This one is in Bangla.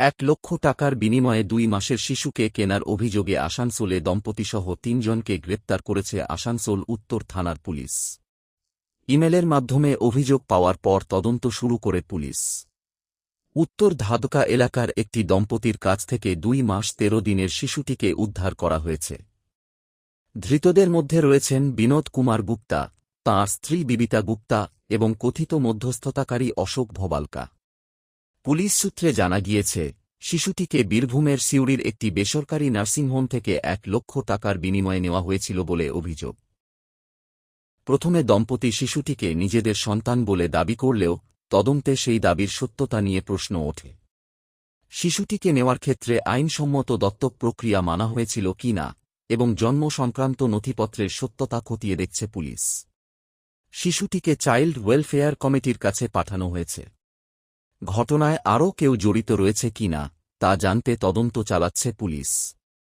1,00,000 টাকার বিনিময়ে 2 মাসের শিশুকে কেনার অভিযোগে আসানসোলে দম্পতিসহ 3 জনকে গ্রেপ্তার করেছে আসানসোল উত্তর থানার পুলিশ। ইমেলের মাধ্যমে অভিযোগ পাওয়ার পর তদন্ত শুরু করে পুলিশ। উত্তর ধাদকা এলাকার একটি দম্পতির কাছ থেকে 2 মাস 13 দিনের শিশুটিকে উদ্ধার করা হয়েছে। ধৃতদের মধ্যে রয়েছেন বিনোদ কুমার গুপ্তা, তাঁর স্ত্রী বিবিতা গুপ্তা এবং কথিত মধ্যস্থতাকারী অশোক ভবালকা। পুলিশ সূত্রে জানা গিয়েছে, শিশুটিকে বীরভূমের সিউড়ির একটি বেসরকারি নার্সিংহোম থেকে 1,00,000 টাকার বিনিময়ে নেওয়া হয়েছিল বলে অভিযোগ। প্রথমে দম্পতি শিশুটিকে নিজেদের সন্তান বলে দাবি করলেও তদন্তে সেই দাবির সত্যতা নিয়ে প্রশ্ন ওঠে। শিশুটিকে নেওয়ার ক্ষেত্রে আইনসম্মত দত্তক প্রক্রিয়া মানা হয়েছিল কিনা এবং জন্ম সংক্রান্ত নথিপত্রের সত্যতা খতিয়ে দেখছে পুলিশ। শিশুটিকে চাইল্ড ওয়েলফেয়ার কমিটির কাছে পাঠানো হয়েছে। ঘটনায় আরও কেউ জড়িত রয়েছে কিনা তা জানতে তদন্ত চালাচ্ছে পুলিশ।